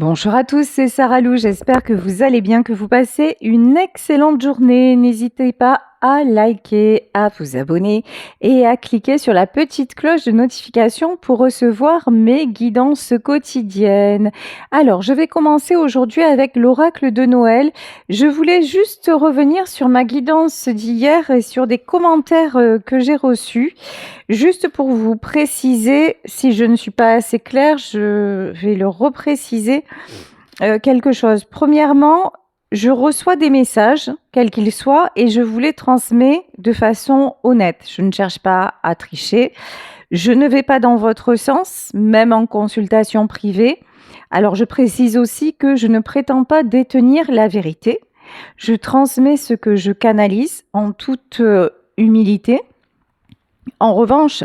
Bonjour à tous, c'est Sarah Lou. J'espère que vous allez bien, que vous passez une excellente journée. N'hésitez pas à liker, à vous abonner et à cliquer sur la petite cloche de notification pour recevoir mes guidances quotidiennes. Alors, je vais commencer aujourd'hui avec l'oracle de Noël. Je voulais juste revenir sur ma guidance d'hier et sur des commentaires que j'ai reçus. Juste pour vous préciser, si je ne suis pas assez claire, je vais le repréciser quelque chose. Premièrement, je reçois des messages, quels qu'ils soient, et je vous les transmets de façon honnête. Je ne cherche pas à tricher. Je ne vais pas dans votre sens, même en consultation privée. Alors, je précise aussi que je ne prétends pas détenir la vérité. Je transmets ce que je canalise en toute humilité. En revanche,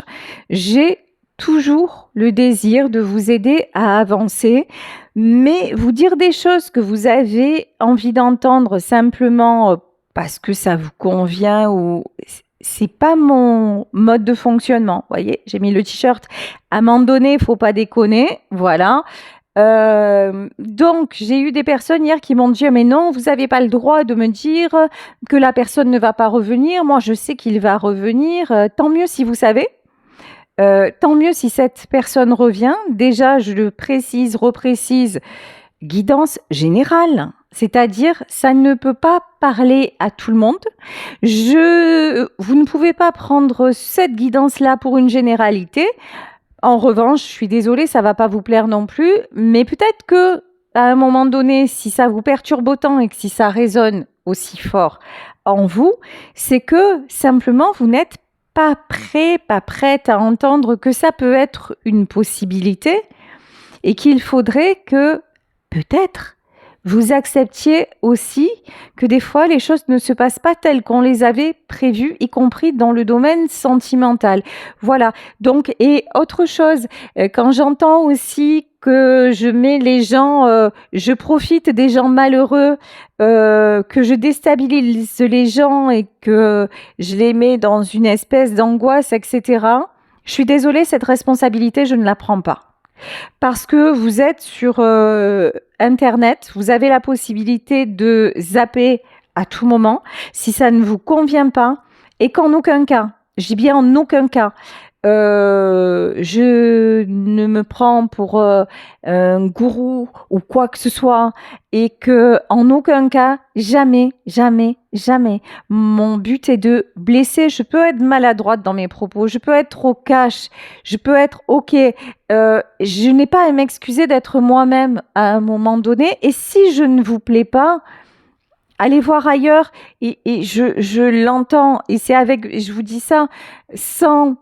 j'ai toujours le désir de vous aider à avancer, mais vous dire des choses que vous avez envie d'entendre simplement parce que ça vous convient ou c'est pas mon mode de fonctionnement. Vous voyez, j'ai mis le t-shirt. À un moment donné, il faut pas déconner. Voilà. Donc, j'ai eu des personnes hier qui m'ont dit: mais non, vous n'avez pas le droit de me dire que la personne ne va pas revenir. Moi, je sais qu'il va revenir. Tant mieux si vous savez. Tant mieux si cette personne revient. Déjà, je le précise, reprécise, guidance générale. C'est-à-dire, ça ne peut pas parler à tout le monde. Vous ne pouvez pas prendre cette guidance-là pour une généralité. En revanche, je suis désolée, ça va pas vous plaire non plus, mais peut-être que à un moment donné, si ça vous perturbe autant et que si ça résonne aussi fort en vous, c'est que simplement vous n'êtes pas prêt, pas prête à entendre que ça peut être une possibilité et qu'il faudrait que peut-être vous acceptiez aussi que des fois les choses ne se passent pas telles qu'on les avait prévues, y compris dans le domaine sentimental. Voilà. Donc, et autre chose, quand j'entends aussi que je mets les gens, je profite des gens malheureux, que je déstabilise les gens et que je les mets dans une espèce d'angoisse, etc. Je suis désolée, cette responsabilité, je ne la prends pas. Parce que vous êtes sur Internet, vous avez la possibilité de zapper à tout moment si ça ne vous convient pas et qu'en aucun cas, je dis bien en aucun cas, je ne me prends pour un gourou ou quoi que ce soit et que en aucun cas, jamais, jamais, jamais, mon but est de blesser. Je peux être maladroite dans mes propos, je peux être trop cash, je peux être ok. Je n'ai pas à m'excuser d'être moi-même à un moment donné. Et si je ne vous plais pas, allez voir ailleurs. Et je l'entends. Et c'est avec, je vous dis ça, sans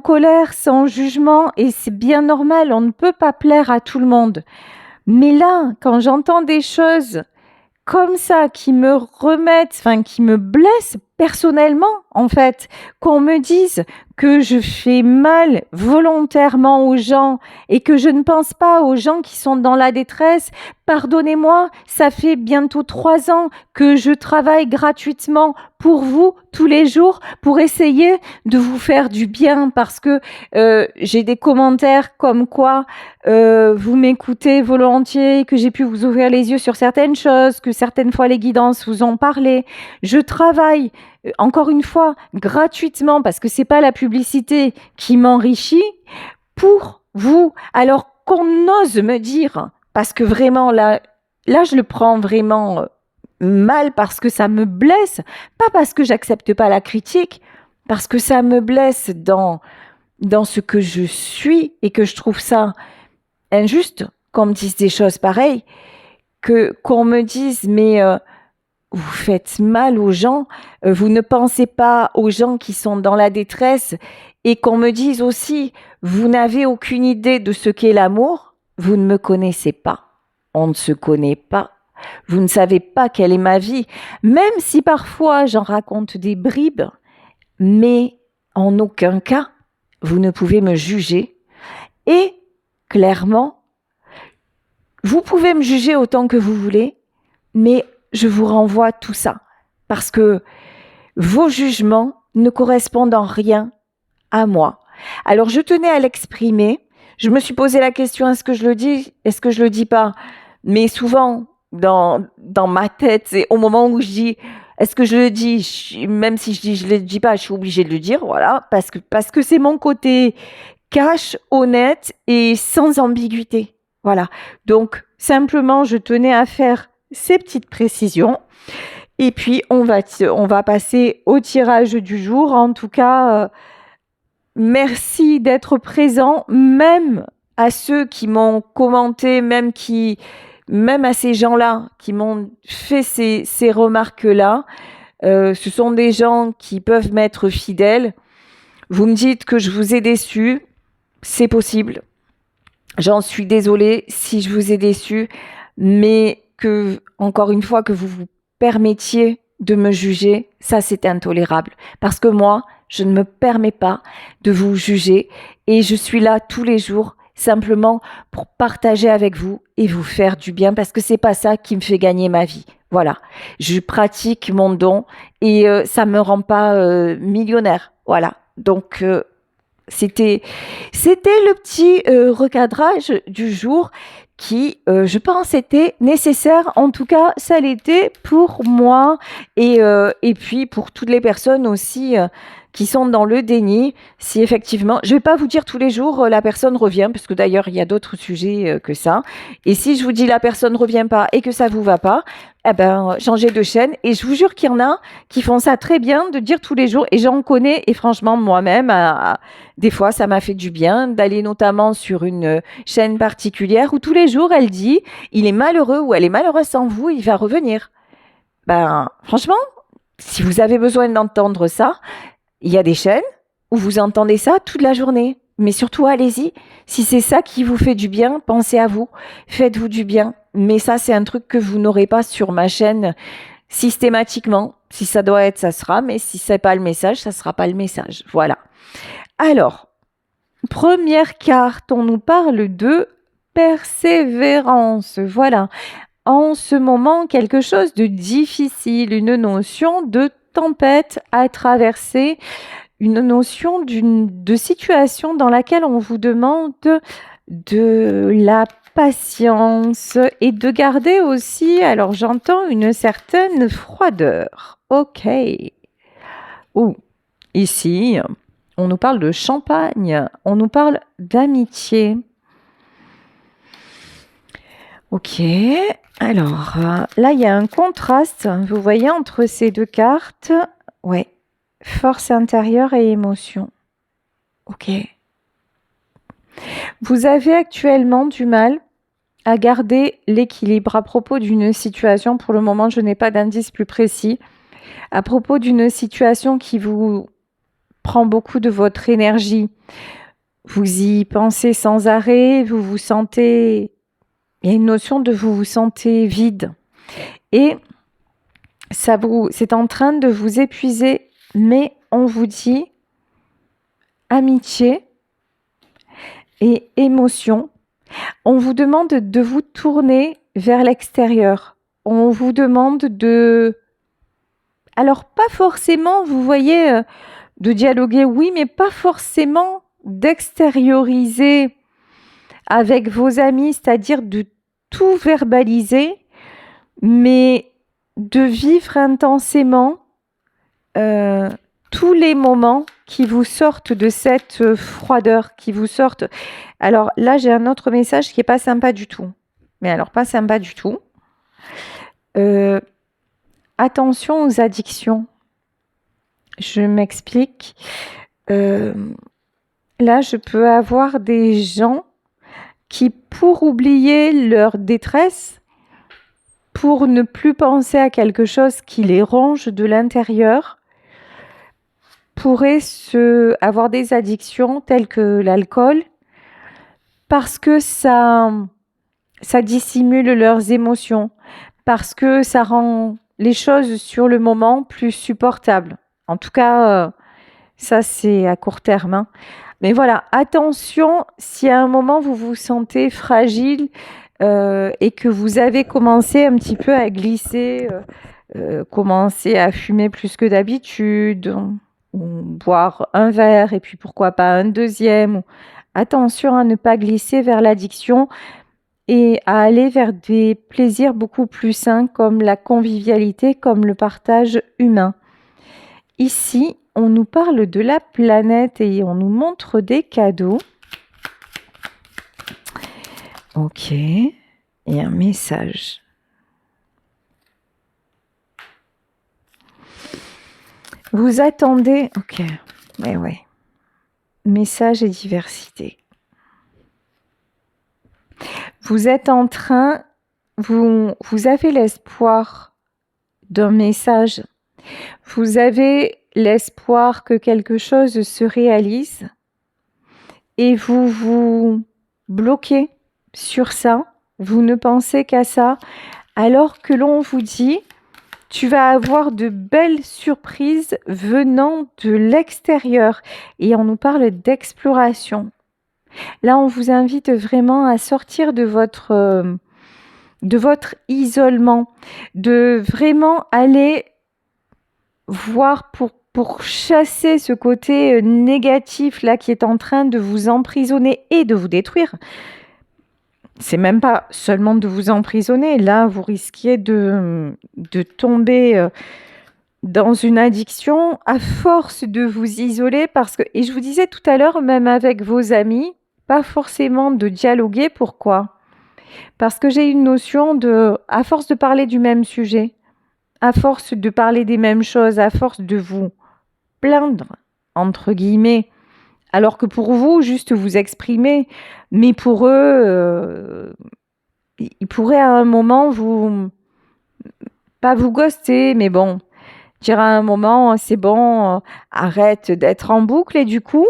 colère, sans jugement. Et c'est bien normal. On ne peut pas plaire à tout le monde. Mais là, quand j'entends des choses comme ça, qui me remettent, enfin, qui me blessent personnellement, en fait, qu'on me dise que je fais mal volontairement aux gens et que je ne pense pas aux gens qui sont dans la détresse. Pardonnez-moi, ça fait bientôt 3 ans que je travaille gratuitement pour vous tous les jours pour essayer de vous faire du bien parce que j'ai des commentaires comme quoi vous m'écoutez volontiers, que j'ai pu vous ouvrir les yeux sur certaines choses, que certaines fois les guidances vous ont parlé. Je travaille, encore une fois, gratuitement, parce que c'est pas la publicité qui m'enrichit, pour vous. Alors qu'on ose me dire, parce que vraiment là je le prends vraiment mal parce que ça me blesse, pas parce que j'accepte pas la critique, parce que ça me blesse dans ce que je suis et que je trouve ça injuste qu'on me dise des choses pareilles, qu'on me dise mais vous faites mal aux gens, vous ne pensez pas aux gens qui sont dans la détresse et qu'on me dise aussi vous n'avez aucune idée de ce qu'est l'amour, vous ne me connaissez pas, on ne se connaît pas, vous ne savez pas quelle est ma vie, même si parfois j'en raconte des bribes, mais en aucun cas vous ne pouvez me juger et clairement, vous pouvez me juger autant que vous voulez, mais je vous renvoie tout ça parce que vos jugements ne correspondent en rien à moi. Alors je tenais à l'exprimer, Je me suis posé la question, est-ce que je le dis? Est-ce que je le dis pas? Mais souvent, dans ma tête, c'est au moment où je dis, est-ce que je le dis? Même si je dis je le dis pas, je suis obligée de le dire, voilà, parce que c'est mon côté cash, honnête et sans ambiguïté. Voilà. Donc, simplement, je tenais à faire ces petites précisions. Et puis, on va passer au tirage du jour. En tout cas, merci d'être présent, même à ceux qui m'ont commenté, même à ces gens-là qui m'ont fait ces remarques-là. Ce sont des gens qui peuvent m'être fidèles. Vous me dites que je vous ai déçu, c'est possible. J'en suis désolée si je vous ai déçu, mais que, encore une fois, que vous vous permettiez de me juger, ça c'est intolérable. Parce que moi, je ne me permets pas de vous juger et je suis là tous les jours simplement pour partager avec vous et vous faire du bien parce que c'est pas ça qui me fait gagner ma vie. Voilà, je pratique mon don et ça me rend pas millionnaire. Voilà, donc c'était le petit recadrage du jour qui, je pense, était nécessaire. En tout cas, ça l'était pour moi et puis pour toutes les personnes aussi qui sont dans le déni. Si effectivement, je vais pas vous dire tous les jours la personne revient, parce que d'ailleurs il y a d'autres sujets que ça. Et si je vous dis la personne revient pas et que ça vous va pas, eh ben changez de chaîne. Et je vous jure qu'il y en a qui font ça très bien, de dire tous les jours. Et j'en connais. Et franchement, moi-même, des fois, ça m'a fait du bien d'aller notamment sur une chaîne particulière où tous les jours elle dit il est malheureux ou elle est malheureuse sans vous, il va revenir. Ben franchement, si vous avez besoin d'entendre ça, il y a des chaînes où vous entendez ça toute la journée. Mais surtout, allez-y. Si c'est ça qui vous fait du bien, pensez à vous. Faites-vous du bien. Mais ça, c'est un truc que vous n'aurez pas sur ma chaîne systématiquement. Si ça doit être, ça sera. Mais si c'est pas le message, ça sera pas le message. Voilà. Alors, première carte, on nous parle de persévérance. Voilà. En ce moment, quelque chose de difficile, une notion de tempête à traverser, une notion de situation dans laquelle on vous demande de la patience et de garder aussi, alors j'entends une certaine froideur. Ok. Ou ici, on nous parle de champagne, on nous parle d'amitié. Ok, alors là il y a un contraste, vous voyez, entre ces deux cartes. Ouais, force intérieure et émotion. Ok. Vous avez actuellement du mal à garder l'équilibre à propos d'une situation. Pour le moment, je n'ai pas d'indice plus précis. À propos d'une situation qui vous prend beaucoup de votre énergie. Vous y pensez sans arrêt, vous vous sentez... Il y a une notion de vous vous sentez vide. Et c'est en train de vous épuiser. Mais on vous dit amitié et émotion. On vous demande de vous tourner vers l'extérieur. On vous demande de... Alors, pas forcément, vous voyez, de dialoguer, oui, mais pas forcément d'extérioriser avec vos amis, c'est-à-dire de tout verbaliser, mais de vivre intensément tous les moments qui vous sortent de cette froideur, qui vous sortent... Alors là, j'ai un autre message qui n'est pas sympa du tout. Mais alors, pas sympa du tout. Attention aux addictions. Je m'explique. Là, je peux avoir des gens qui, pour oublier leur détresse, pour ne plus penser à quelque chose qui les ronge de l'intérieur, pourraient avoir des addictions telles que l'alcool, parce que ça dissimule leurs émotions, parce que ça rend les choses sur le moment plus supportables. En tout cas, ça c'est à court terme, hein. Mais voilà, attention, si à un moment vous vous sentez fragile et que vous avez commencé un petit peu à glisser, commencer à fumer plus que d'habitude, ou boire un verre et puis pourquoi pas un deuxième, Attention à ne pas glisser vers l'addiction et à aller vers des plaisirs beaucoup plus sains comme la convivialité, comme le partage humain. Ici, on nous parle de la planète et on nous montre des cadeaux. Ok, et un message. Vous attendez, ok, mais ouais. Message et diversité. Vous êtes en train, vous avez l'espoir d'un message. Vous avez l'espoir que quelque chose se réalise et vous vous bloquez sur ça. Vous ne pensez qu'à ça, alors que l'on vous dit tu vas avoir de belles surprises venant de l'extérieur. Et on nous parle d'exploration. Là, on vous invite vraiment à sortir de votre isolement, de vraiment aller voir pour chasser ce côté négatif là qui est en train de vous emprisonner et de vous détruire. C'est même pas seulement de vous emprisonner. Là, vous risquiez de tomber dans une addiction à force de vous isoler parce que, et je vous disais tout à l'heure, même avec vos amis, pas forcément de dialoguer. Pourquoi ? Parce que j'ai une notion de, à force de parler du même sujet, à force de parler des mêmes choses, à force de vous plaindre, entre guillemets, alors que pour vous, juste vous exprimer, mais pour eux, ils pourraient à un moment pas vous ghoster, mais bon, dire à un moment, c'est bon, arrête d'être en boucle, et du coup,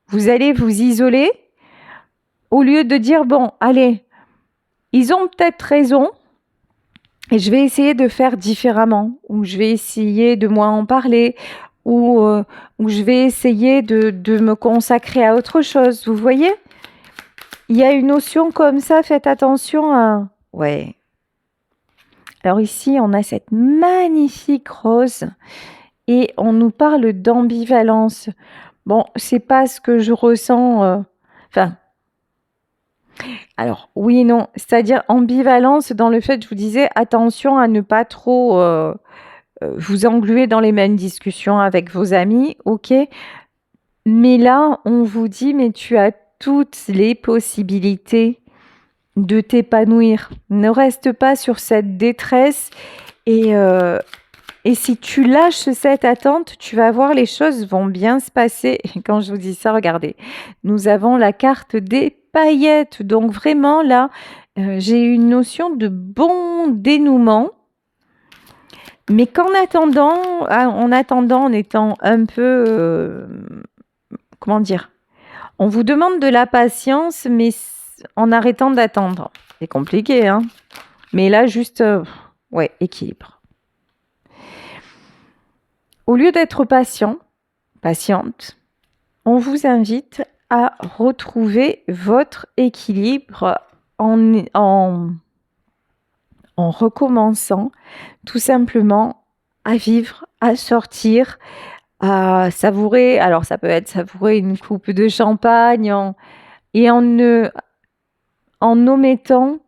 vous allez vous isoler, au lieu de dire, bon, allez, ils ont peut-être raison, et je vais essayer de faire différemment, ou je vais essayer de moins en parler, ou je vais essayer de me consacrer à autre chose. Vous voyez ? Il y a une notion comme ça, faites attention à... Ouais. Alors ici, on a cette magnifique rose et on nous parle d'ambivalence. Bon, c'est pas ce que je ressens... Enfin... Alors, oui et non. C'est-à-dire ambivalence dans le fait, je vous disais, attention à ne pas trop... vous engluer dans les mêmes discussions avec vos amis, ok. Mais là, on vous dit, mais tu as toutes les possibilités de t'épanouir. Ne reste pas sur cette détresse et si tu lâches cette attente, tu vas voir, les choses vont bien se passer. Et quand je vous dis ça, regardez, nous avons la carte des paillettes. Donc vraiment là, j'ai une notion de bon dénouement. Mais qu'en attendant, en étant un peu, comment dire, on vous demande de la patience, mais en arrêtant d'attendre. C'est compliqué, hein. Mais là, juste, ouais, équilibre. Au lieu d'être patiente, on vous invite à retrouver votre équilibre en recommençant tout simplement à vivre, à sortir, à savourer. Alors ça peut être savourer une coupe de champagne et en omettant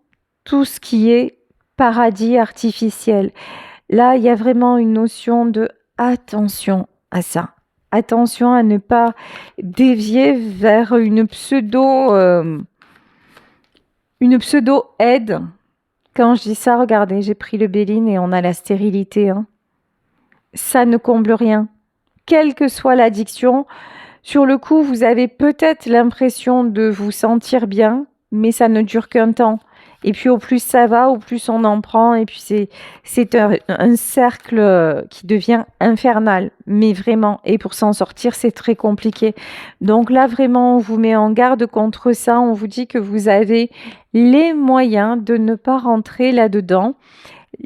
tout ce qui est paradis artificiel. Là, il y a vraiment une notion de attention à ça. Attention à ne pas dévier vers une pseudo-aide. Quand je dis ça, regardez, j'ai pris le Béline et on a la stérilité. Hein. Ça ne comble rien. Quelle que soit l'addiction, sur le coup, vous avez peut-être l'impression de vous sentir bien, mais ça ne dure qu'un temps. Et puis au plus ça va, au plus on en prend. Et puis c'est un cercle qui devient infernal. Mais vraiment, et pour s'en sortir, c'est très compliqué. Donc là, vraiment, on vous met en garde contre ça. On vous dit que vous avez les moyens de ne pas rentrer là-dedans.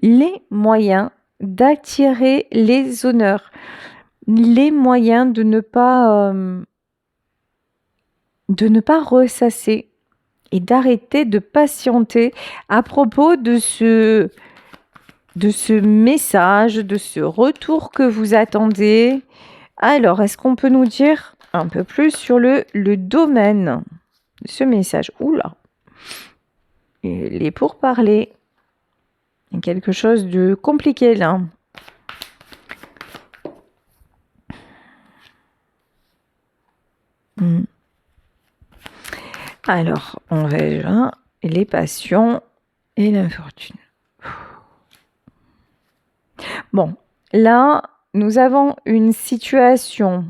Les moyens d'attirer les honneurs. Les moyens de ne pas ressasser et d'arrêter de patienter à propos de ce message, de ce retour que vous attendez. Alors, est-ce qu'on peut nous dire un peu plus sur le domaine ? ce message. Oula, les pourparlers. Il y a quelque chose de compliqué là. Alors, on verra les passions et l'infortune. Bon, là, nous avons une situation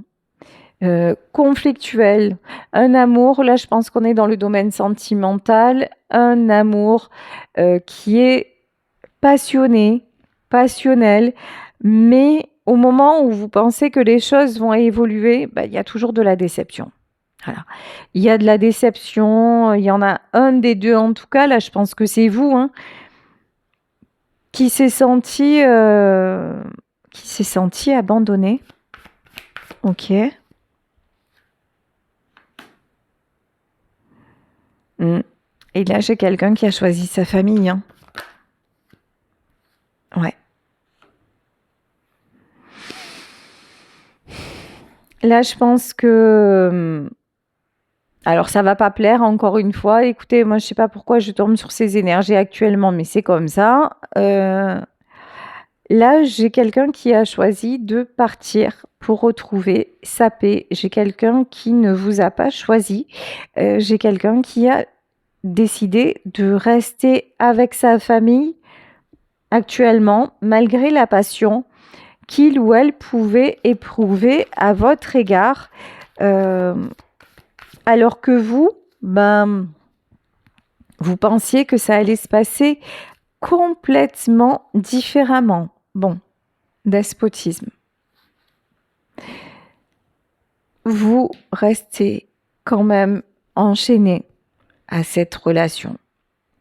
conflictuelle, un amour, là je pense qu'on est dans le domaine sentimental, un amour qui est passionné, passionnel, mais au moment où vous pensez que les choses vont évoluer, il y a toujours de la déception. Voilà. Il y a de la déception, il y en a un des deux en tout cas, là je pense que c'est vous, hein, qui s'est senti abandonné. Ok. Et là, j'ai quelqu'un qui a choisi sa famille. Hein. Ouais. Là, je pense que... Alors, ça va pas plaire, encore une fois. Écoutez, moi, je sais pas pourquoi je tombe sur ces énergies actuellement, mais c'est comme ça. Là, j'ai quelqu'un qui a choisi de partir pour retrouver sa paix. J'ai quelqu'un qui ne vous a pas choisi. J'ai quelqu'un qui a décidé de rester avec sa famille actuellement, malgré la passion qu'il ou elle pouvait éprouver à votre égard, alors que vous pensiez que ça allait se passer complètement différemment. Bon, despotisme. Vous restez quand même enchaîné à cette relation.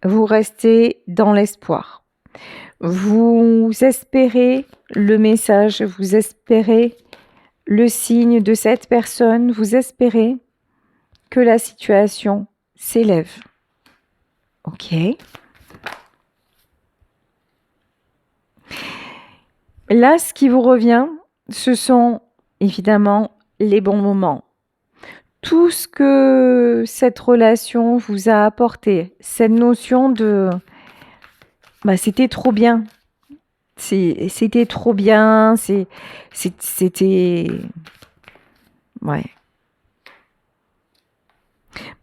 Vous restez dans l'espoir. Vous espérez le message, vous espérez le signe de cette personne, vous espérez que la situation s'élève. Ok. Là, ce qui vous revient, ce sont évidemment les bons moments. Tout ce que cette relation vous a apporté, cette notion de c'était trop bien. C'était trop bien, c'était... Ouais.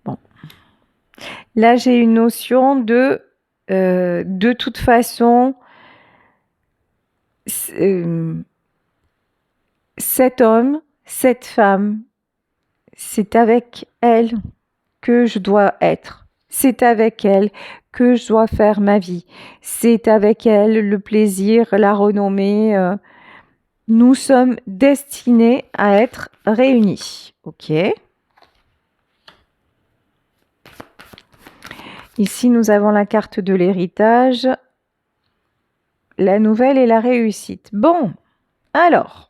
Bon. Là, j'ai une notion de toute façon, cet homme, cette femme, c'est avec elle que je dois être. C'est avec elle que je dois faire ma vie. C'est avec elle le plaisir, la renommée. Nous sommes destinés à être réunis. Ok. Ici, nous avons la carte de l'héritage, la nouvelle et la réussite. Bon, alors,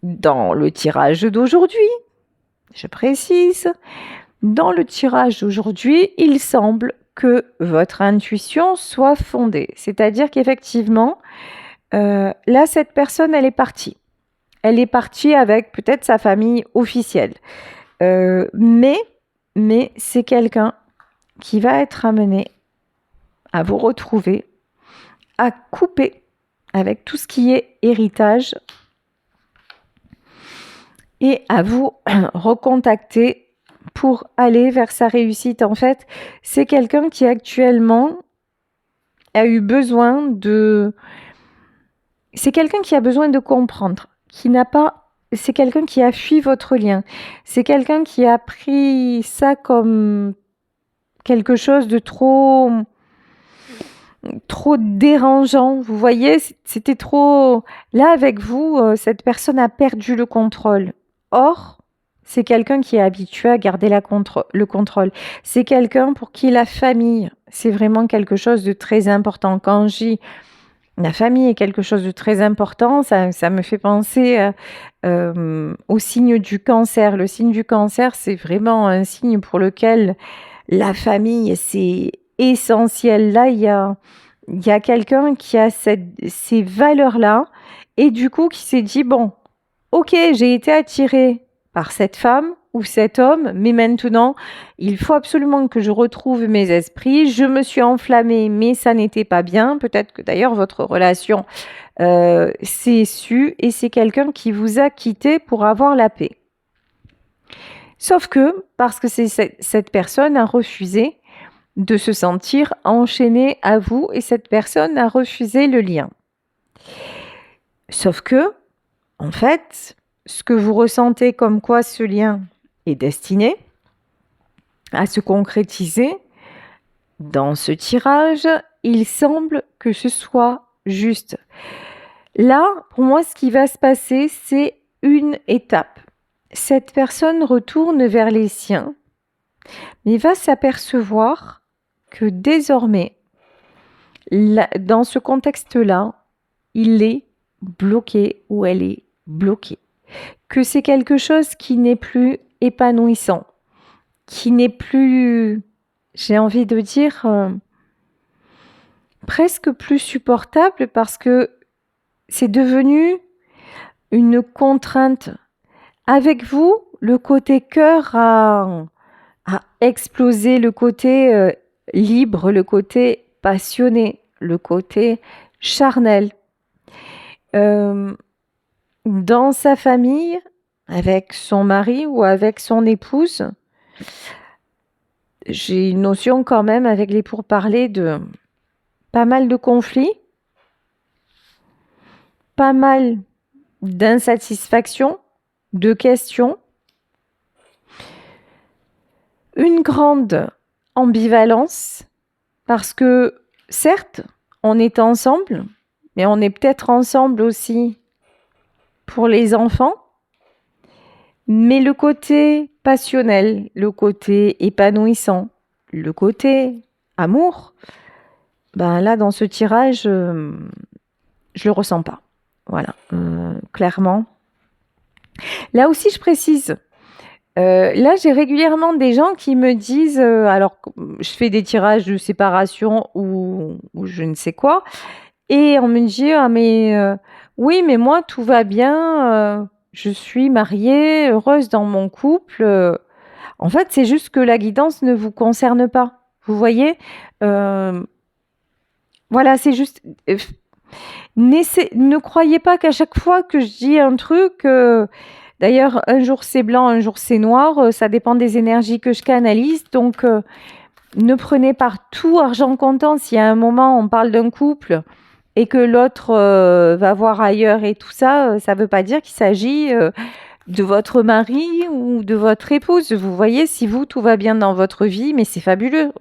dans le tirage d'aujourd'hui, je précise, dans le tirage d'aujourd'hui, il semble que votre intuition soit fondée. C'est-à-dire qu'effectivement, là, cette personne, elle est partie. Elle est partie avec peut-être sa famille officielle. Mais c'est quelqu'un qui va être amené à vous retrouver, à couper avec tout ce qui est héritage et à vous recontacter pour aller vers sa réussite. En fait, c'est quelqu'un qui actuellement a eu besoin de... C'est quelqu'un qui a besoin de comprendre, qui n'a pas... C'est quelqu'un qui a fui votre lien. C'est quelqu'un qui a pris ça comme quelque chose de trop dérangeant. Vous voyez, c'était trop... Là, avec vous, cette personne a perdu le contrôle. Or, c'est quelqu'un qui est habitué à garder le contrôle. C'est quelqu'un pour qui la famille, c'est vraiment quelque chose de très important. Quand je dis la famille est quelque chose de très important, ça me fait penser au signe du cancer. Le signe du cancer, c'est vraiment un signe pour lequel la famille, c'est essentiel. Là, il y a quelqu'un qui a ces valeurs-là et du coup qui s'est dit, bon, ok, j'ai été attiré par cette femme, ou cet homme, mais maintenant, il faut absolument que je retrouve mes esprits. Je me suis enflammée, mais ça n'était pas bien. Peut-être que d'ailleurs votre relation s'est sue et c'est quelqu'un qui vous a quitté pour avoir la paix. Sauf que, parce que cette personne a refusé de se sentir enchaînée à vous et cette personne a refusé le lien. Sauf que, en fait, ce que vous ressentez comme quoi ce lien est destiné à se concrétiser, dans ce tirage, il semble que ce soit juste. Là, pour moi, ce qui va se passer, c'est une étape. Cette personne retourne vers les siens, mais va s'apercevoir que désormais, dans ce contexte-là, il est bloqué ou elle est bloquée. Que c'est quelque chose qui n'est plus épanouissant, qui n'est plus, j'ai envie de dire, presque plus supportable parce que c'est devenu une contrainte. Avec vous, le côté cœur a explosé, le côté libre, le côté passionné, le côté charnel. Dans sa famille, avec son mari ou avec son épouse, j'ai une notion quand même avec les pourparlers de pas mal de conflits, pas mal d'insatisfaction, de questions, une grande ambivalence parce que certes, on est ensemble, mais on est peut-être ensemble aussi pour les enfants, mais le côté passionnel, le côté épanouissant, le côté amour, ben là, dans ce tirage, je le ressens pas. Voilà, clairement. Là aussi, je précise, là, j'ai régulièrement des gens qui me disent, alors je fais des tirages de séparation ou je ne sais quoi, et on me dit, ah mais oui, mais moi tout va bien, je suis mariée, heureuse dans mon couple. En fait, c'est juste que la guidance ne vous concerne pas. Vous voyez, voilà, c'est juste. Ne croyez pas qu'à chaque fois que je dis un truc, d'ailleurs, un jour c'est blanc, un jour c'est noir, ça dépend des énergies que je canalise. Donc, ne prenez pas tout argent comptant. Si à un moment on parle d'un couple et que l'autre va voir ailleurs et tout ça, ça ne veut pas dire qu'il s'agit de votre mari ou de votre épouse. Vous voyez, si vous, tout va bien dans votre vie, mais c'est fabuleux.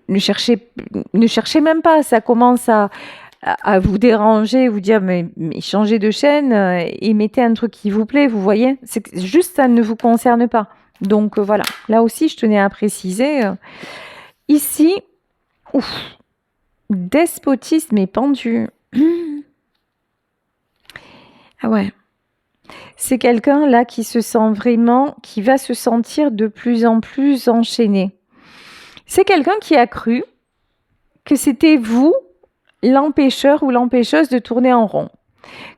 Ne cherchez même pas. Ça commence à vous déranger, vous dire mais changez de chaîne et mettez un truc qui vous plaît, vous voyez. C'est juste, ça ne vous concerne pas. Donc voilà, là aussi, je tenais à préciser. Ici, ouf, despotisme et pendu. Ah ouais. C'est quelqu'un là qui se sent vraiment, qui va se sentir de plus en plus enchaîné. C'est quelqu'un qui a cru que c'était vous l'empêcheur ou l'empêcheuse de tourner en rond.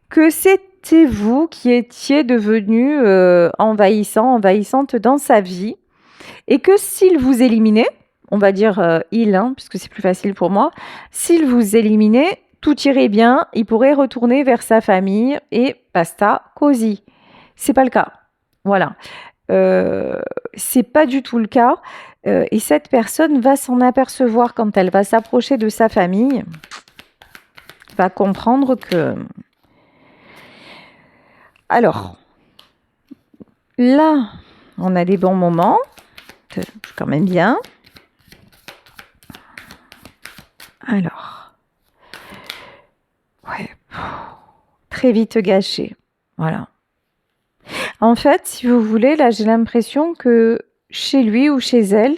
Que c'était vous qui étiez devenu envahissante dans sa vie et que s'il vous éliminait, on va dire il, puisque c'est plus facile pour moi, s'il vous éliminait, tout irait bien, il pourrait retourner vers sa famille et basta, cosy. C'est pas le cas. Voilà. C'est pas du tout le cas. Et cette personne va s'en apercevoir quand elle va s'approcher de sa famille, va comprendre que... Alors, là, on a des bons moments, c'est quand même bien. Alors, ouais, très vite gâché, voilà. En fait, si vous voulez, là, j'ai l'impression que chez lui ou chez elle,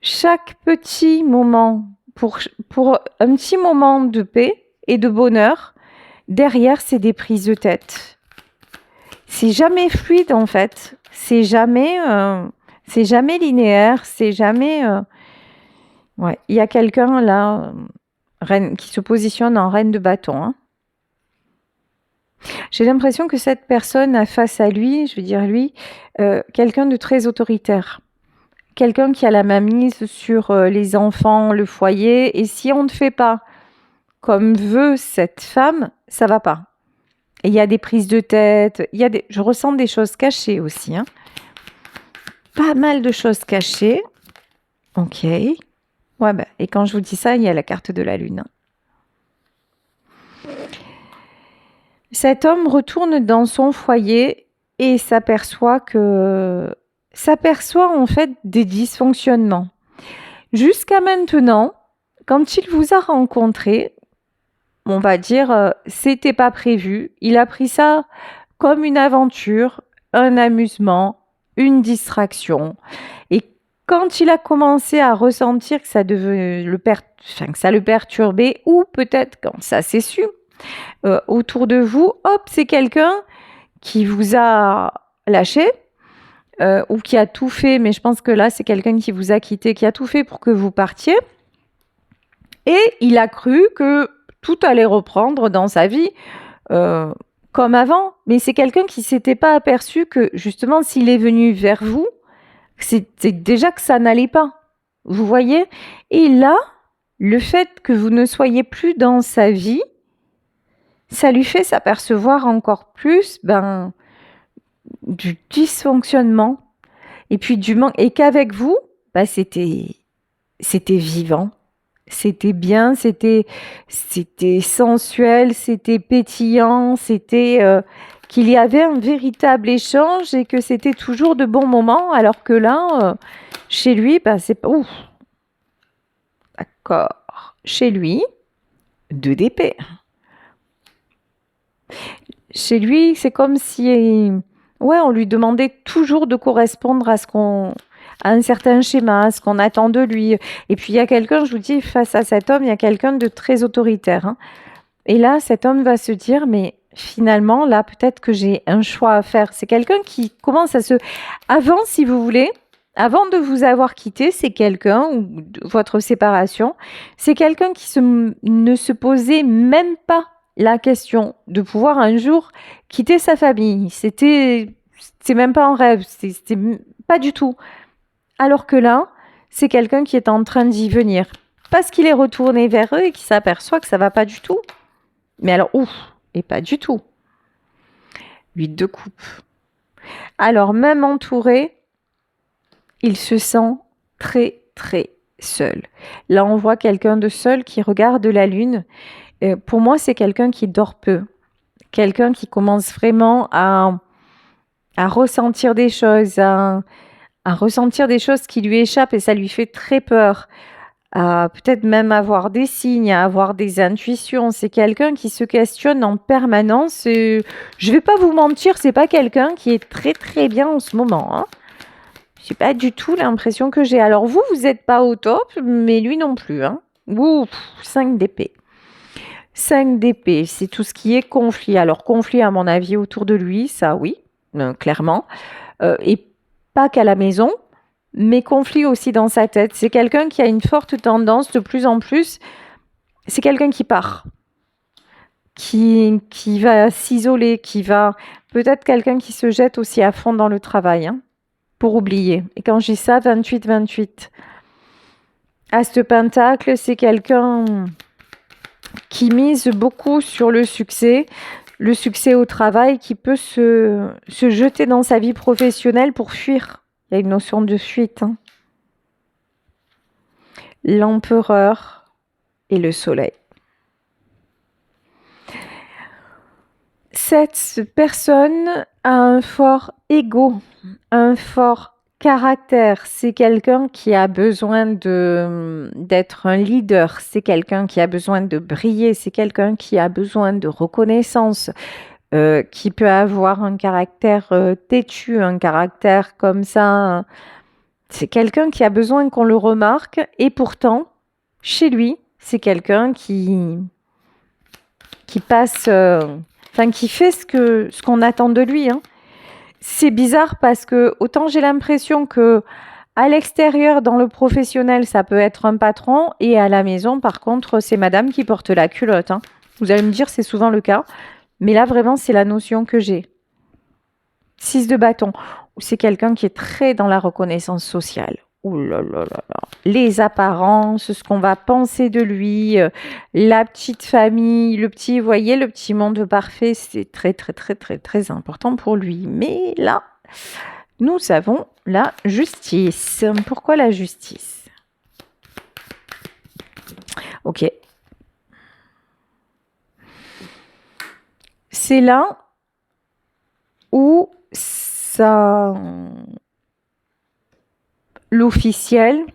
chaque petit moment, pour un petit moment de paix et de bonheur, derrière, c'est des prises de tête. C'est jamais fluide, en fait. C'est jamais linéaire. C'est jamais... Ouais, il y a quelqu'un, là, reine, qui se positionne en reine de bâton. Hein. J'ai l'impression que cette personne a face à lui, je veux dire lui, quelqu'un de très autoritaire. Quelqu'un qui a la main mise sur les enfants, le foyer, et si on ne fait pas comme veut cette femme, ça va pas. Et il y a des prises de tête, je ressens des choses cachées aussi, hein. Pas mal de choses cachées. Ok. Ouais, bah, et quand je vous dis ça, il y a la carte de la lune, hein. Cet homme retourne dans son foyer et s'aperçoit en fait des dysfonctionnements. Jusqu'à maintenant, quand il vous a rencontré, on va dire, c'était pas prévu. Il a pris ça comme une aventure, un amusement, une distraction. Et quand il a commencé à ressentir que ça que ça le perturbait, ou peut-être quand ça s'est su, autour de vous, hop, c'est quelqu'un qui vous a lâché, ou qui a tout fait, mais je pense que là, c'est quelqu'un qui vous a quitté, qui a tout fait pour que vous partiez. Et il a cru que tout allait reprendre dans sa vie comme avant. Mais c'est quelqu'un qui ne s'était pas aperçu que, justement, s'il est venu vers vous, c'était déjà que ça n'allait pas. Vous voyez? Et là, le fait que vous ne soyez plus dans sa vie, ça lui fait s'apercevoir encore plus du dysfonctionnement et puis du manque. Et qu'avec vous, c'était vivant. C'était bien, c'était sensuel, c'était pétillant, c'était qu'il y avait un véritable échange et que c'était toujours de bons moments, alors que là, chez lui, c'est pas... Ouf, d'accord. Chez lui, 2 d'épée. Chez lui, c'est comme si... Ouais, on lui demandait toujours de correspondre à un certain schéma, ce qu'on attend de lui. Et puis il y a quelqu'un, je vous dis, face à cet homme, il y a quelqu'un de très autoritaire, hein. Et là, cet homme va se dire, mais finalement, là, peut-être que j'ai un choix à faire. C'est quelqu'un qui commence à se... Avant, si vous voulez, avant de vous avoir quitté, c'est quelqu'un, ou votre séparation, c'est quelqu'un qui ne se posait même pas la question de pouvoir un jour quitter sa famille. C'est même pas un rêve, c'était pas du tout. Alors que là, c'est quelqu'un qui est en train d'y venir. Parce qu'il est retourné vers eux et qui s'aperçoit que ça va pas du tout. Mais alors, ouf, et pas du tout. 8 de coupe. Alors, même entouré, il se sent très, très seul. Là, on voit quelqu'un de seul qui regarde la lune. Pour moi, c'est quelqu'un qui dort peu. Quelqu'un qui commence vraiment à ressentir des choses, à ressentir des choses qui lui échappent et ça lui fait très peur. À peut-être même avoir des signes, à avoir des intuitions. C'est quelqu'un qui se questionne en permanence. Je ne vais pas vous mentir, c'est pas quelqu'un qui est très très bien en ce moment, hein. C'est pas du tout l'impression que j'ai. Alors vous n'êtes pas au top, mais lui non plus, hein. Ouh, 5 d'épée. 5 d'épée, c'est tout ce qui est conflit. Alors conflit à mon avis autour de lui, ça oui, clairement. Et pas qu'à la maison, mais conflit aussi dans sa tête. C'est quelqu'un qui a une forte tendance de plus en plus. C'est quelqu'un qui part, qui va s'isoler, qui va... Peut-être quelqu'un qui se jette aussi à fond dans le travail, hein, pour oublier. Et quand je dis ça, 28-28. As de Pentacle, c'est quelqu'un qui mise beaucoup sur le succès au travail, qui peut se jeter dans sa vie professionnelle pour fuir. Il y a une notion de fuite, hein. L'empereur et le soleil. Cette personne a un fort ego, un fort caractère. C'est quelqu'un qui a besoin d'être un leader. C'est quelqu'un qui a besoin de briller. C'est quelqu'un qui a besoin de reconnaissance. Qui peut avoir un caractère têtu, un caractère comme ça. C'est quelqu'un qui a besoin qu'on le remarque. Et pourtant, chez lui, c'est quelqu'un qui passe... qui fait ce qu'on attend de lui, hein. C'est bizarre parce que autant j'ai l'impression que à l'extérieur, dans le professionnel, ça peut être un patron, et à la maison, par contre, c'est madame qui porte la culotte, hein. Vous allez me dire, c'est souvent le cas, Mais là, vraiment, c'est la notion que j'ai. 6 de bâton. C'est quelqu'un qui est très dans la reconnaissance sociale. Ouh là là là là. Les apparences, ce qu'on va penser de lui, la petite famille, le petit, vous voyez, le petit monde parfait, c'est très, très, très, très, très important pour lui. Mais là, nous avons la justice. Pourquoi la justice? Ok. C'est là où ça, l'officiel,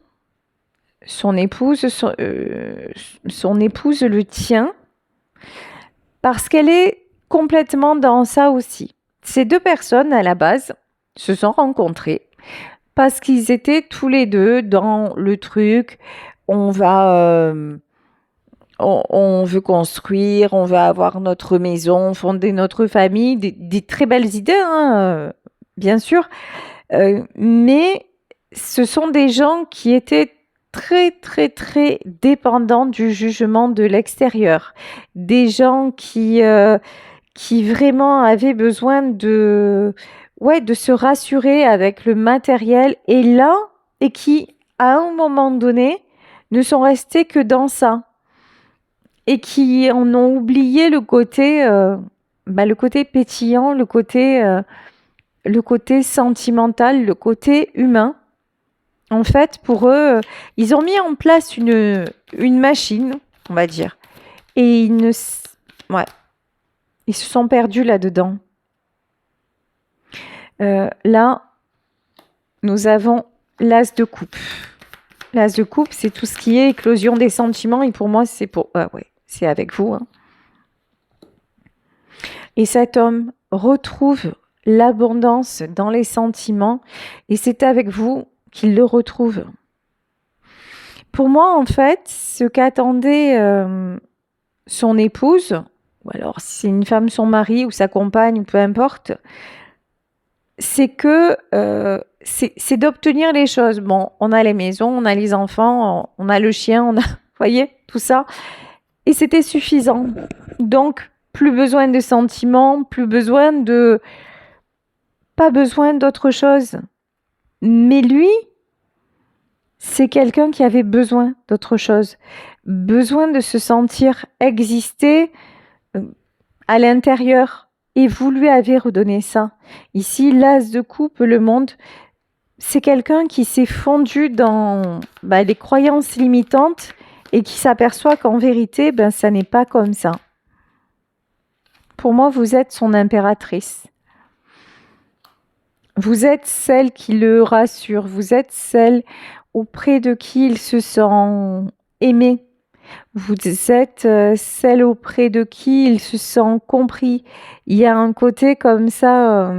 son épouse le tient parce qu'elle est complètement dans ça aussi. Ces deux personnes, à la base, se sont rencontrées parce qu'ils étaient tous les deux dans le truc, on veut construire, on veut avoir notre maison, fonder notre famille, des très belles idées, hein, bien sûr, mais ce sont des gens qui étaient très, très, très dépendants du jugement de l'extérieur. Des gens qui vraiment avaient besoin de se rassurer avec le matériel et qui, à un moment donné, ne sont restés que dans ça et qui en ont oublié le côté pétillant, le côté sentimental, le côté humain. En fait, pour eux, ils ont mis en place une machine, on va dire, et ils se sont perdus là-dedans. Là, nous avons l'as de coupe. L'as de coupe, c'est tout ce qui est éclosion des sentiments, et pour moi, c'est avec vous. Hein. Et cet homme retrouve l'abondance dans les sentiments, et c'est avec vous qu'il le retrouve. Pour moi, en fait, ce qu'attendait son épouse, ou alors si c'est une femme, son mari ou sa compagne, peu importe, c'est que c'est d'obtenir les choses. Bon, on a les maisons, on a les enfants, on a le chien, on a, vous voyez, tout ça. Et c'était suffisant. Donc, plus besoin de sentiments, pas besoin d'autre chose. Mais lui, c'est quelqu'un qui avait besoin d'autre chose. Besoin de se sentir exister à l'intérieur. Et vous lui avez redonné ça. Ici, l'as de coupe, le monde, c'est quelqu'un qui s'est fondu dans les croyances limitantes et qui s'aperçoit qu'en vérité, ça n'est pas comme ça. Pour moi, vous êtes son impératrice. Vous êtes celle qui le rassure. Vous êtes celle auprès de qui il se sent aimé. Vous êtes celle auprès de qui il se sent compris. Il y a un côté comme ça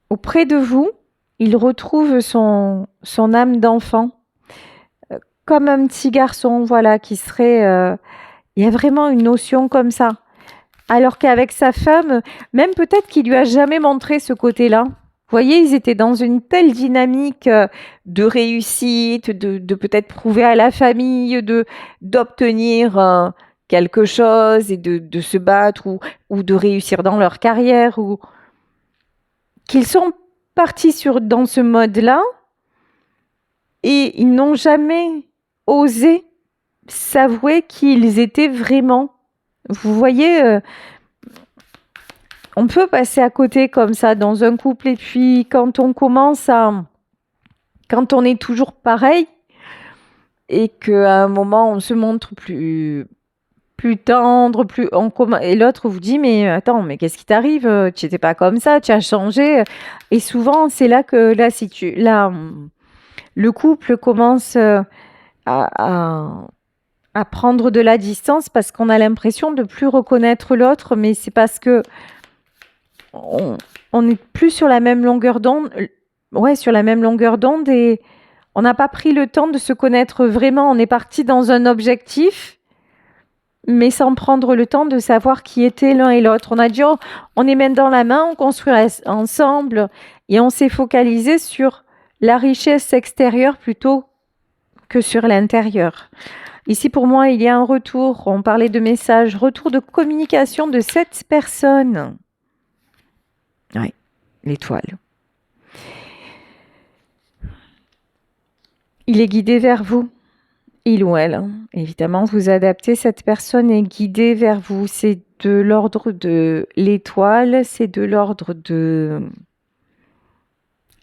auprès de vous. Il retrouve son âme d'enfant, comme un petit garçon, voilà, qui serait... il y a vraiment une notion comme ça. Alors qu'avec sa femme, même peut-être qu'il lui a jamais montré ce côté-là. Vous voyez, ils étaient dans une telle dynamique de réussite, de peut-être prouver à la famille, d'obtenir quelque chose et de se battre ou de réussir dans leur carrière, ou qu'ils sont partis dans ce mode-là et ils n'ont jamais osé s'avouer qui ils étaient vraiment. Vous voyez, on peut passer à côté comme ça dans un couple et puis quand on est toujours pareil et qu'à un moment on se montre plus tendre, et l'autre vous dit mais attends, mais qu'est-ce qui t'arrive? Tu n'étais pas comme ça, tu as changé. Et souvent c'est là que le couple commence à prendre de la distance parce qu'on a l'impression de plus reconnaître l'autre, mais c'est parce que on n'est plus sur la même longueur d'onde. Sur la même longueur d'onde et on n'a pas pris le temps de se connaître vraiment. On est parti dans un objectif, mais sans prendre le temps de savoir qui était l'un et l'autre. On a dit, on est main dans la main, on construit ensemble et on s'est focalisé sur la richesse extérieure plutôt que sur l'intérieur. Ici, pour moi, il y a un retour. On parlait de message, retour de communication de cette personne. Oui, l'étoile. Il est guidé vers vous. Il ou elle. Évidemment, vous adaptez. Cette personne est guidée vers vous. C'est de l'ordre de l'étoile. C'est de l'ordre de...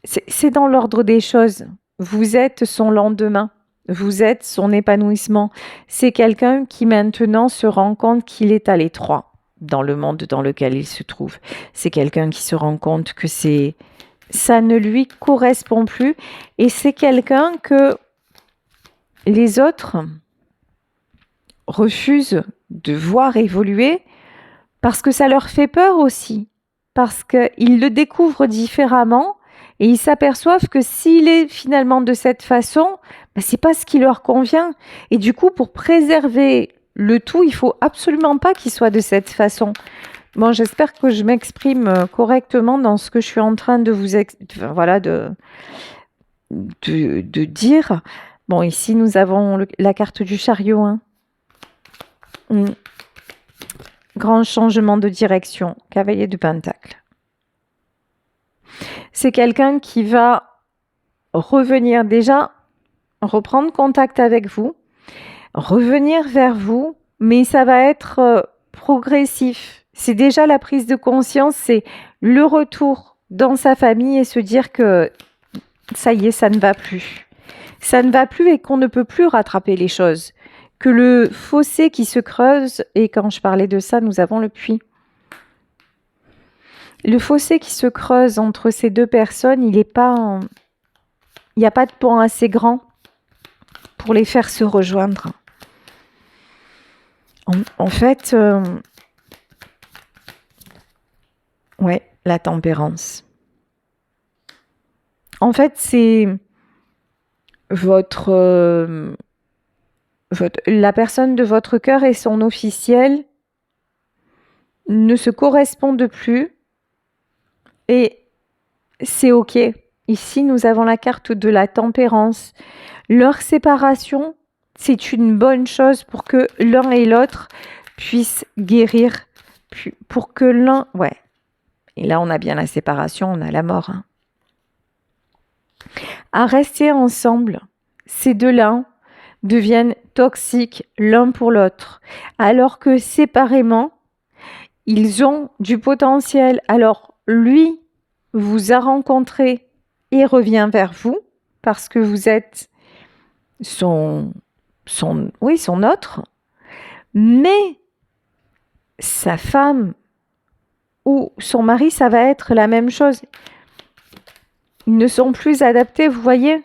C'est dans l'ordre des choses. Vous êtes son lendemain. Vous êtes son épanouissement. C'est quelqu'un qui maintenant se rend compte qu'il est à l'étroit dans le monde dans lequel il se trouve. C'est quelqu'un qui se rend compte que ça ne lui correspond plus. Et c'est quelqu'un que les autres refusent de voir évoluer parce que ça leur fait peur aussi. Parce qu'ils le découvrent différemment et ils s'aperçoivent que s'il est finalement de cette façon, c'est pas ce qui leur convient. Et du coup, pour préserver le tout, il faut absolument pas qu'il soit de cette façon. Bon, j'espère que je m'exprime correctement dans ce que je suis en train de vous de dire. Bon, ici, nous avons la carte du chariot. Hein. Grand changement de direction, cavalier de Pentacle. C'est quelqu'un qui va revenir déjà, reprendre contact avec vous, revenir vers vous, mais ça va être progressif. C'est déjà la prise de conscience, c'est le retour dans sa famille et se dire que ça y est, ça ne va plus. Ça ne va plus et qu'on ne peut plus rattraper les choses. Que le fossé qui se creuse, et quand je parlais de ça, nous avons le puits. Le fossé qui se creuse entre ces deux personnes, il n'y a pas de pont assez grand pour les faire se rejoindre. En fait, ouais, la tempérance. En fait, c'est la personne de votre cœur et son officiel ne se correspondent plus et c'est ok. Ici, nous avons la carte de la tempérance. Leur séparation, c'est une bonne chose pour que l'un et l'autre puissent guérir, pour que l'un... Ouais. Et là, on a bien la séparation, on a la mort. Hein. À rester ensemble, ces deux-là deviennent toxiques l'un pour l'autre, alors que séparément, ils ont du potentiel. Alors, lui vous a rencontré et revient vers vous parce que vous êtes son autre, mais sa femme ou son mari, ça va être la même chose. Ils ne sont plus adaptés, vous voyez.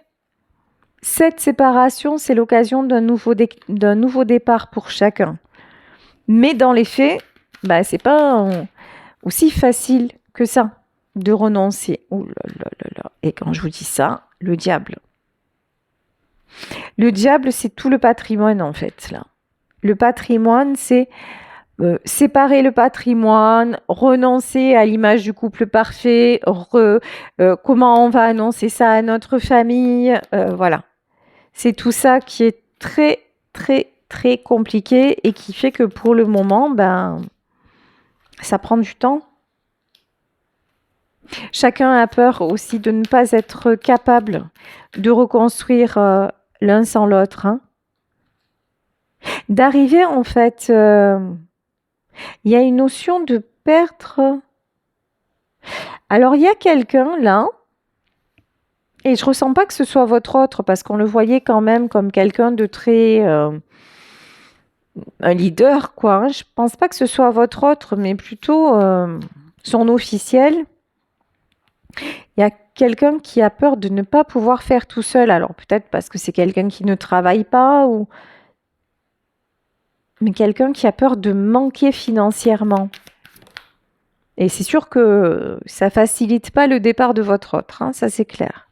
Cette séparation, c'est l'occasion d'un nouveau départ pour chacun. Mais dans les faits, c'est pas aussi facile que ça de renoncer. Oh là là là là. Et quand je vous dis ça, le diable. Le diable, c'est tout le patrimoine en fait là. Le patrimoine, c'est séparer le patrimoine, renoncer à l'image du couple parfait, comment on va annoncer ça à notre famille, voilà. C'est tout ça qui est très, très, très compliqué et qui fait que pour le moment, ça prend du temps. Chacun a peur aussi de ne pas être capable de reconstruire l'un sans l'autre. Hein. D'arriver en fait, il y a une notion de perdre. Alors il y a quelqu'un là, et je ressens pas que ce soit votre autre parce qu'on le voyait quand même comme quelqu'un de très un leader quoi. Hein. Je pense pas que ce soit votre autre, mais plutôt son officiel. Il y a quelqu'un qui a peur de ne pas pouvoir faire tout seul. Alors peut-être parce que c'est quelqu'un qui ne travaille pas mais quelqu'un qui a peur de manquer financièrement. Et c'est sûr que ça facilite pas le départ de votre autre, hein, ça c'est clair.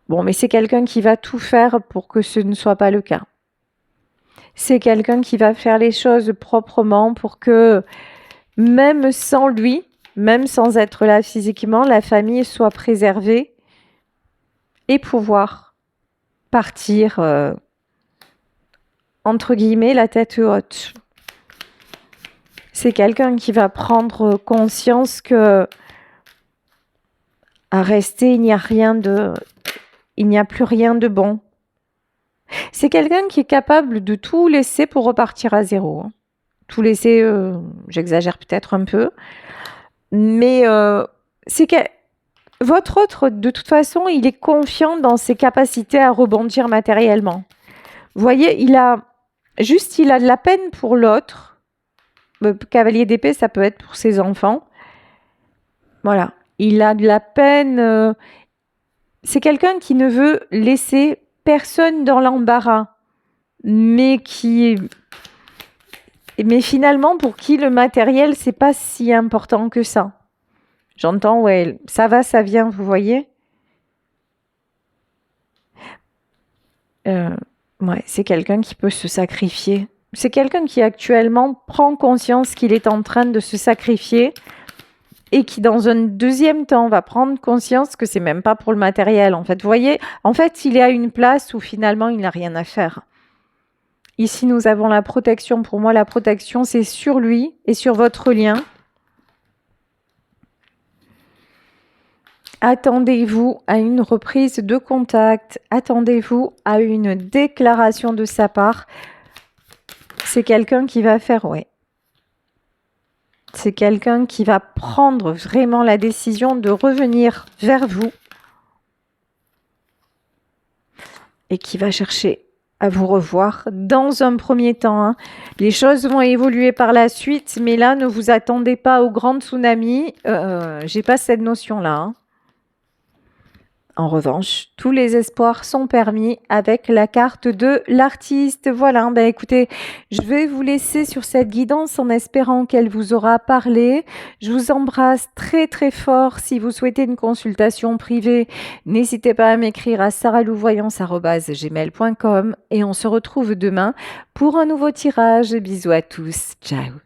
Bon, mais c'est quelqu'un qui va tout faire pour que ce ne soit pas le cas. C'est quelqu'un qui va faire les choses proprement pour que, même sans lui, même sans être là physiquement, la famille soit préservée et pouvoir partir entre guillemets, la tête haute. C'est quelqu'un qui va prendre conscience que à rester, il n'y a plus rien de bon. C'est quelqu'un qui est capable de tout laisser pour repartir à zéro. Hein. Tout laisser, j'exagère peut-être un peu, mais c'est que votre autre, de toute façon, il est confiant dans ses capacités à rebondir matériellement. Vous voyez, il a de la peine pour l'autre. Le cavalier d'épée, ça peut être pour ses enfants. Voilà. Il a de la peine. C'est quelqu'un qui ne veut laisser personne dans l'embarras, mais finalement, pour qui le matériel, c'est pas si important que ça. J'entends, ouais, ça va, ça vient, vous voyez. Ouais, c'est quelqu'un qui peut se sacrifier. C'est quelqu'un qui actuellement prend conscience qu'il est en train de se sacrifier et qui, dans un deuxième temps, va prendre conscience que c'est même pas pour le matériel. En fait, vous voyez, en fait, il est à une place où finalement, il n'a rien à faire. Ici, nous avons la protection. Pour moi, la protection, c'est sur lui et sur votre lien. Attendez-vous à une reprise de contact. Attendez-vous à une déclaration de sa part. C'est quelqu'un qui va faire, ouais. C'est quelqu'un qui va prendre vraiment la décision de revenir vers vous et qui va chercher à vous revoir dans un premier temps. Hein. Les choses vont évoluer par la suite, mais là, ne vous attendez pas au grand tsunami. J'ai pas cette notion-là. Hein. En revanche, tous les espoirs sont permis avec la carte de l'artiste. Voilà, ben écoutez, je vais vous laisser sur cette guidance en espérant qu'elle vous aura parlé. Je vous embrasse très très fort. Si vous souhaitez une consultation privée, n'hésitez pas à m'écrire à saralouvoyance@gmail.com et on se retrouve demain pour un nouveau tirage. Bisous à tous. Ciao.